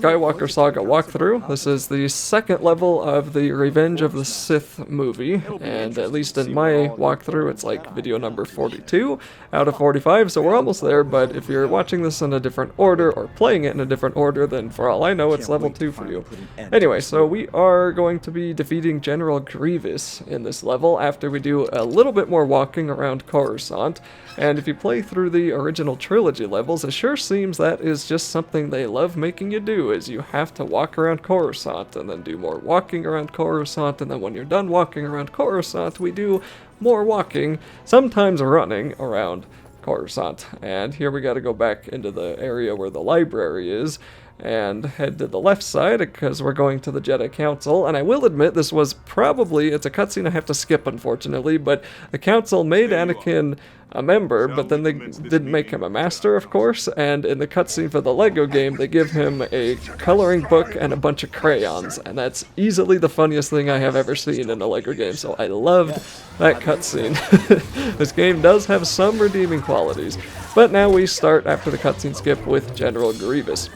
Skywalker Saga walkthrough. This is the second level of the Revenge of the Sith movie, and at least in my walkthrough, it's like video number 42 out of 45, so we're almost there, but if you're watching this in a different order, or playing it in a different order, then for all I know, it's level 2 for you. Anyway, so we are going to be defeating General Grievous in this level after we do a little bit more walking around Coruscant, and if you play through the original trilogy levels, it sure seems that is just something they love making you do, is you have to walk around Coruscant and then do more walking around Coruscant, and then when you're done walking around Coruscant, we do more walking, sometimes running around Coruscant. And here we got to go back into the area where the library is and head to the left side because we're going to the Jedi Council. And I will admit this was probably, it's a cutscene I have to skip unfortunately, but the Council made Anakin a member, but then they didn't make him a master, of course, and in the cutscene for the Lego game, they give him a coloring book and a bunch of crayons, and that's easily the funniest thing I have ever seen in a Lego game, so I loved that cutscene. This game does have some redeeming qualities, but now we start after the cutscene skip with General Grievous,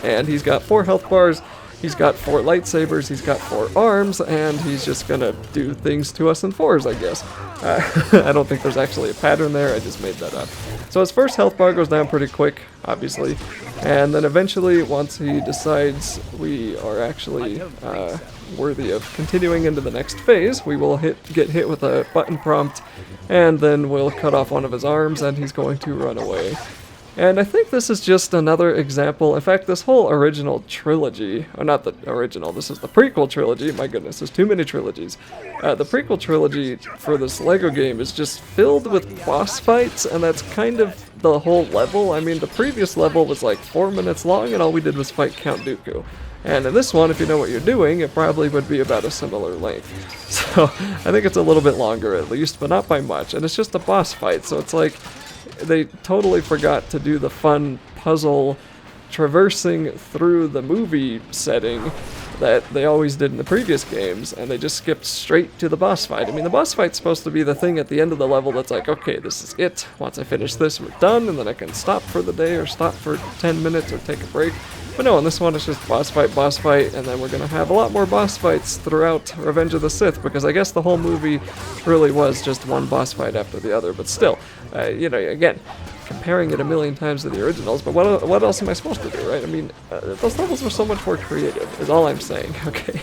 and he's got 4 health bars, he's got 4 lightsabers, he's got 4 arms, and he's just gonna do things to us in 4s, I guess. I don't think there's actually a pattern there, I just made that up. So his first health bar goes down pretty quick, obviously, and then eventually, once he decides we are actually worthy of continuing into the next phase, we will get hit with a button prompt, and then we'll cut off one of his arms, and he's going to run away. And I think this is just another example. In fact, this whole original trilogy, or not the original, this is the prequel trilogy. My goodness, there's too many trilogies. The prequel trilogy for this Lego game is just filled with boss fights, and that's kind of the whole level. I mean, the previous level was like 4 minutes long, and all we did was fight Count Dooku. And in this one, if you know what you're doing, it probably would be about a similar length. So I think it's a little bit longer at least, but not by much. And it's just a boss fight, so it's like they totally forgot to do the fun puzzle traversing through the movie setting that they always did in the previous games, and they just skipped straight to the boss fight. I mean, the boss fight's supposed to be the thing at the end of the level that's like, okay, this is it. Once I finish this, we're done, and then I can stop for the day or stop for 10 minutes or take a break. But no, in this one it's just boss fight, and then we're going to have a lot more boss fights throughout Revenge of the Sith, because I guess the whole movie really was just one boss fight after the other. But still, you know, again, comparing it a million times to the originals, but what else am I supposed to do, right? I mean, those levels were so much more creative, is all I'm saying, okay?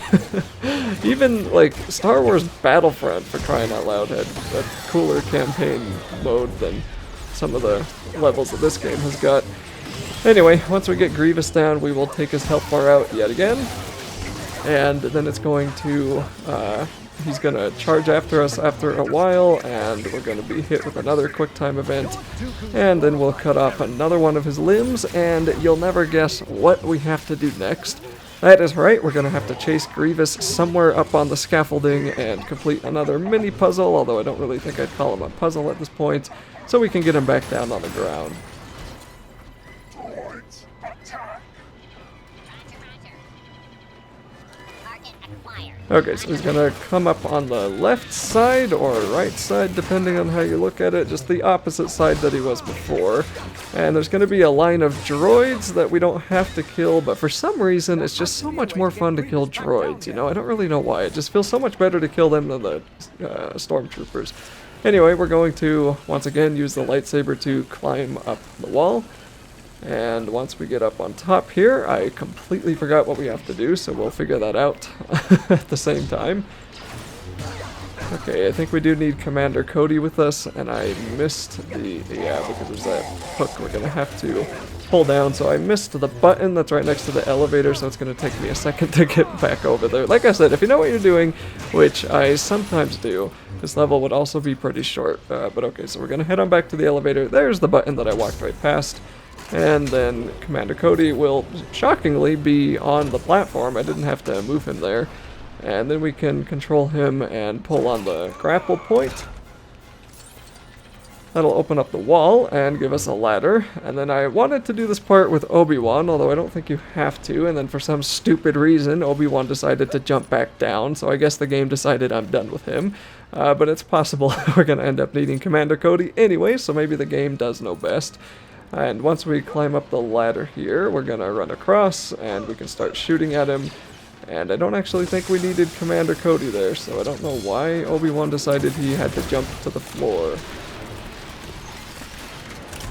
Even, like, Star Wars Battlefront, for crying out loud, had a cooler campaign mode than some of the levels that this game has got. Anyway, once we get Grievous down, we will take his health bar out yet again, and then it's going to, he's going to charge after us after a while, and we're going to be hit with another quick time event, and then we'll cut off another one of his limbs, and you'll never guess what we have to do next. That is right, we're going to have to chase Grievous somewhere up on the scaffolding and complete another mini puzzle, although I don't really think I'd call him a puzzle at this point, so we can get him back down on the ground. Okay, so he's gonna come up on the left side or right side, depending on how you look at it, just the opposite side that he was before. And there's gonna be a line of droids that we don't have to kill, but for some reason it's just so much more fun to kill droids, you know? I don't really know why. It just feels so much better to kill them than the stormtroopers. Anyway, we're going to, once again, use the lightsaber to climb up the wall. And once we get up on top here, I completely forgot what we have to do, so we'll figure that out at the same time. Okay, I think we do need Commander Cody with us, and I missed the, yeah, because there's that hook we're going to have to pull down, so I missed the button that's right next to the elevator, so it's going to take me a second to get back over there. Like I said, if you know what you're doing, which I sometimes do, this level would also be pretty short, but okay, so we're going to head on back to the elevator. There's the button that I walked right past. And then Commander Cody will, shockingly, be on the platform. I didn't have to move him there. And then we can control him and pull on the grapple point. That'll open up the wall and give us a ladder. And then I wanted to do this part with Obi-Wan, although I don't think you have to. And then for some stupid reason, Obi-Wan decided to jump back down. So I guess the game decided I'm done with him. But it's possible we're going to end up needing Commander Cody anyway, so maybe the game does know best. And once we climb up the ladder here, we're gonna run across and we can start shooting at him. And I don't actually think we needed Commander Cody there, so I don't know why Obi-Wan decided he had to jump to the floor.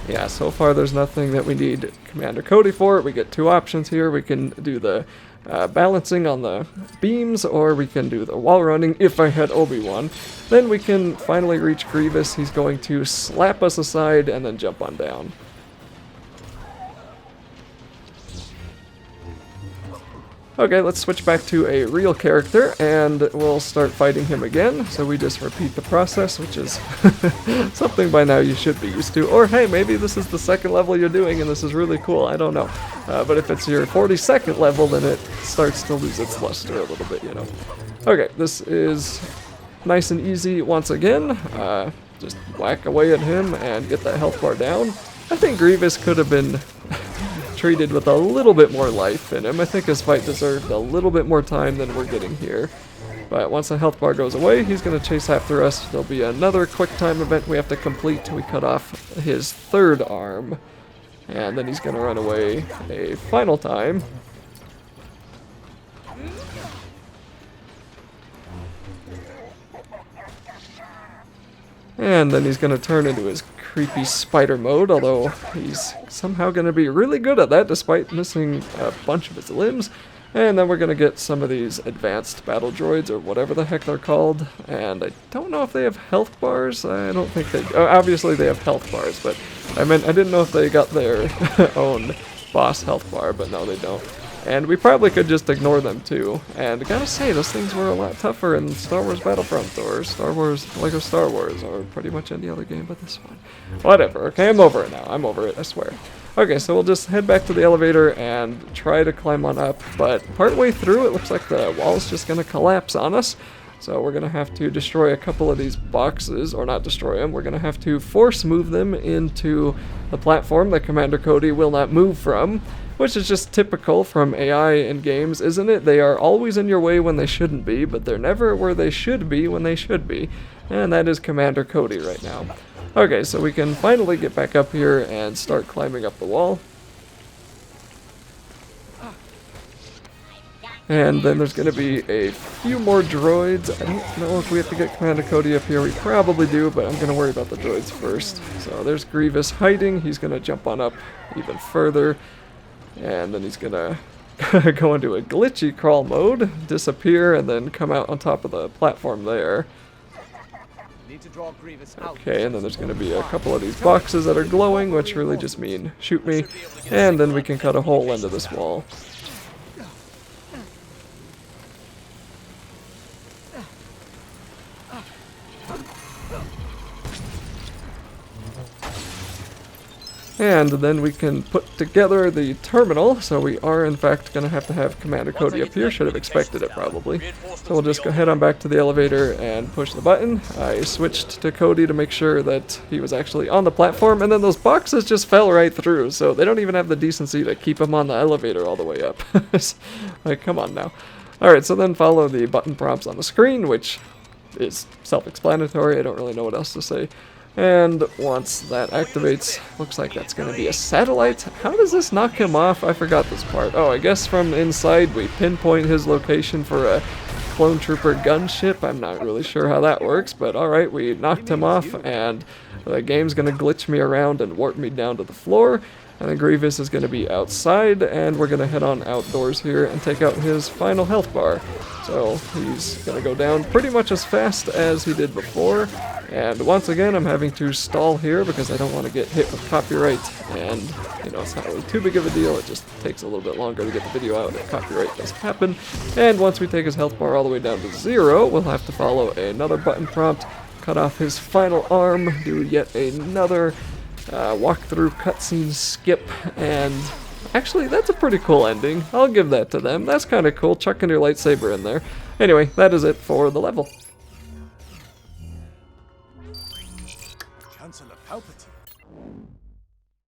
Yeah, so far there's nothing that we need Commander Cody for. We get two options here. We can do the balancing on the beams, or we can do the wall running if I had Obi-Wan. Then we can finally reach Grievous. He's going to slap us aside and then jump on down. Okay, let's switch back to a real character, and we'll start fighting him again. So we just repeat the process, which is something by now you should be used to. Or hey, maybe this is the second level you're doing, and this is really cool, I don't know. But if it's your 42nd level, then it starts to lose its luster a little bit, you know. Okay, this is nice and easy once again. Just whack away at him and get that health bar down. I think Grievous could have been treated with a little bit more life in him. I think his fight deserved a little bit more time than we're getting here. But once the health bar goes away, he's going to chase after us. There'll be another quick time event we have to complete. We cut off his third arm. And then he's going to run away a final time. And then he's going to turn into his creepy spider mode, although he's somehow going to be really good at that despite missing a bunch of his limbs. And then we're going to get some of these advanced battle droids, or whatever the heck they're called. And I don't know if they have health bars. I don't think they... obviously they have health bars, but I didn't know if they got their own boss health bar, but no, they don't. And we probably could just ignore them too. And I gotta say, those things were a lot tougher in Star Wars Battlefront, or Star Wars, Lego Star Wars, or pretty much any other game but this one. Whatever, okay, I'm over it now. I'm over it, I swear. Okay, so we'll just head back to the elevator and try to climb on up, but partway through it looks like the wall's just gonna collapse on us. So we're gonna have to destroy a couple of these boxes, or not destroy them, we're gonna have to force move them into the platform that Commander Cody will not move from. Which is just typical from AI in games, isn't it? They are always in your way when they shouldn't be, but they're never where they should be when they should be. And that is Commander Cody right now. Okay, so we can finally get back up here and start climbing up the wall. And then there's going to be a few more droids. I don't know if we have to get Commander Cody up here. We probably do, but I'm going to worry about the droids first. So there's Grievous hiding. He's going to jump on up even further. And then he's gonna go into a glitchy crawl mode, disappear, and then come out on top of the platform there. Okay, and then there's gonna be a couple of these boxes that are glowing, which really just mean shoot me, and then we can cut a hole into this wall. And then we can put together the terminal, so we are in fact going to have Commander Cody up here. Should have expected it probably. So we'll just go head on back to the elevator and push the button. I switched to Cody to make sure that he was actually on the platform, and then those boxes just fell right through, so they don't even have the decency to keep him on the elevator all the way up. Like, come on now. Alright, so then follow the button prompts on the screen, which is self-explanatory. I don't really know what else to say. And once that activates, looks like that's going to be a satellite. How does this knock him off? I forgot this part. Oh, I guess from inside we pinpoint his location for a clone trooper gunship. I'm not really sure how that works, but alright, we knocked him off, and the game's going to glitch me around and warp me down to the floor. And then Grievous is going to be outside, and we're going to head on outdoors here and take out his final health bar. So he's going to go down pretty much as fast as he did before. And once again, I'm having to stall here because I don't want to get hit with copyright. And, you know, it's not really too big of a deal. It just takes a little bit longer to get the video out if copyright does happen. And once we take his health bar all the way down to 0, we'll have to follow another button prompt, cut off his final arm, do yet another walkthrough cutscene skip, and actually that's a pretty cool ending. I'll give that to them. That's kind of cool, chucking your lightsaber in there. Anyway, that is it for the level.